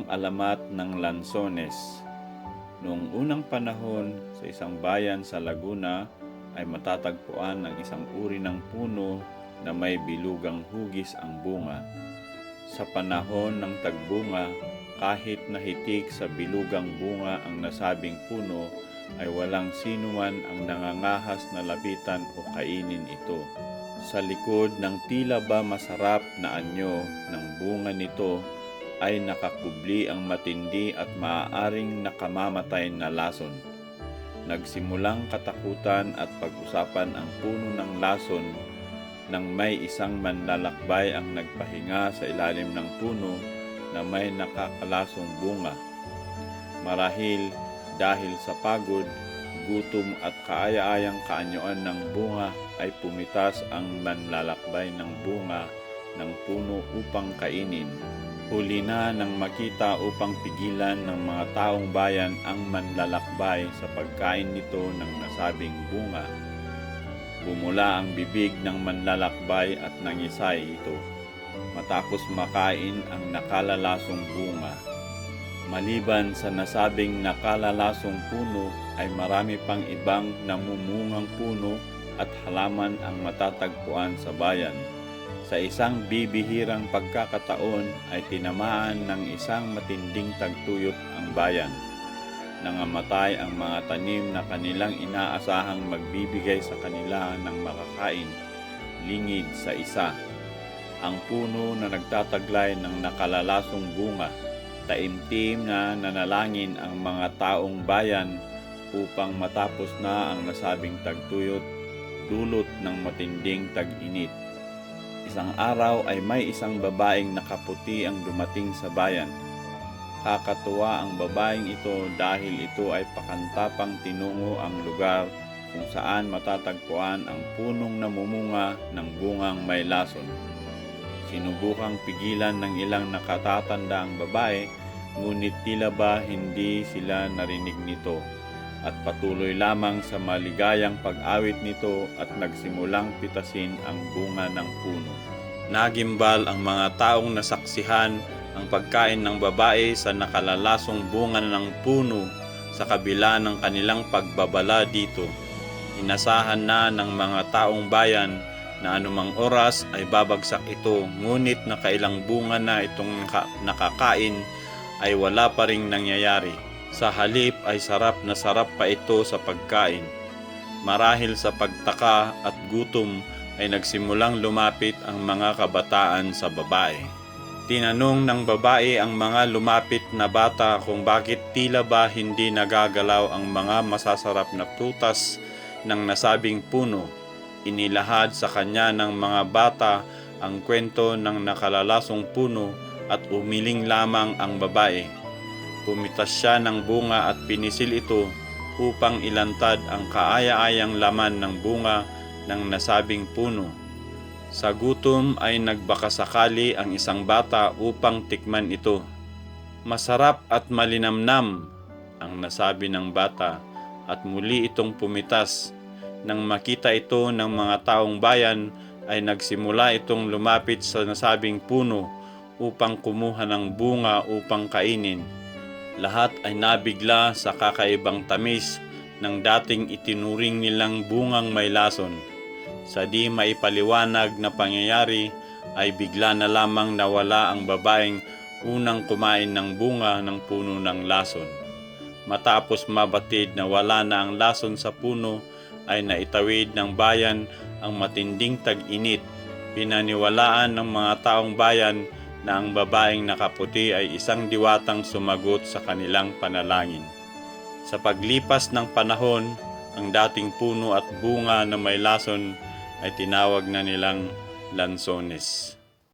alamat ng lansones. Noong unang panahon, sa isang bayan sa Laguna ay matatagpuan ang isang uri ng puno na may bilugang hugis ang bunga. Sa panahon ng tagbunga, kahit nahitik sa bilugang bunga ang nasabing puno, ay walang sinuman ang nangangahas na lapitan o kainin ito. Sa likod ng tila ba masarap na anyo ng bunga nito ay nakakubli ang matindi at maaaring nakamamatay na lason. Nagsimulang katakutan at pag-usapan ang puno ng lason nang may isang manlalakbay ang nagpahinga sa ilalim ng puno na may nakakalasong bunga. Marahil dahil sa pagod, gutom at kaaya-ayang kaanyuan ng bunga ay pumitas ang manlalakbay ng bunga ng puno upang kainin. Huli na nang makita upang pigilan ng mga taong bayan ang manlalakbay sa pagkain nito ng nasabing bunga. Bumula ang bibig ng manlalakbay at nangisay ito matapos makain ang nakalalasong bunga. Maliban sa nasabing nakalalasong puno ay marami pang ibang namumungang puno at halaman ang matatagpuan sa bayan. Sa isang bibihirang pagkakataon ay tinamaan ng isang matinding tagtuyot ang bayan. Nangamatay ang mga tanim na kanilang inaasahang magbibigay sa kanila ng makakain, lingid sa isa. Ang puno na nagtataglay ng nakalalasong bunga, taimtim na nanalangin ang mga taong bayan upang matapos na ang nasabing tagtuyot dulot ng matinding tag-init. Isang araw ay may isang babaeng nakaputi ang dumating sa bayan. Kakatuwa ang babaeng ito dahil ito ay pakantapang tinungo ang lugar kung saan matatagpuan ang punong namumunga ng bungang may lason. Sinubukang pigilan ng ilang nakatatanda ang babae, ngunit tila ba hindi sila narinig nito at patuloy lamang sa maligayang pag-awit nito at nagsimulang pitasin ang bunga ng puno. Nagimbal ang mga taong nasaksihan ang pagkain ng babae sa nakalalasong bunga ng puno sa kabila ng kanilang pagbabala dito. Inasahan na ng mga taong bayan na anumang oras ay babagsak ito, ngunit nakailang bunga na itong nakakain ay wala pa ring nangyayari. Sa halip ay sarap na sarap pa ito sa pagkain. Marahil sa pagtaka at gutom ay nagsimulang lumapit ang mga kabataan sa babae. Tinanong ng babae ang mga lumapit na bata kung bakit tila ba hindi nagagalaw ang mga masasarap na prutas ng nasabing puno. Inilahad sa kanya ng mga bata ang kwento ng nakalalasong puno at umiling lamang ang babae. Pumitas siya ng bunga at pinisil ito upang ilantad ang kaaya-ayang laman ng bunga ng nasabing puno. Sa gutom ay nagbakasakali ang isang bata upang tikman ito. Masarap at malinamnam ang nasabi ng bata at muli itong pumitas. Nang makita ito ng mga taong bayan ay nagsimula itong lumapit sa nasabing puno upang kumuha ng bunga upang kainin. Lahat ay nabigla sa kakaibang tamis ng dating itinuring nilang bungang may lason. Sa di maipaliwanag na pangyayari ay bigla na lamang nawala ang babaeng unang kumain ng bunga ng puno ng lason. Matapos mabatid na wala na ang lason sa puno, ay naitawid ng bayan ang matinding tag-init. Pinaniwalaan ng mga taong bayan na ang babaeng nakaputi ay isang diwatang sumagot sa kanilang panalangin. Sa paglipas ng panahon, ang dating puno at bunga na may lason ay tinawag na nilang lansones.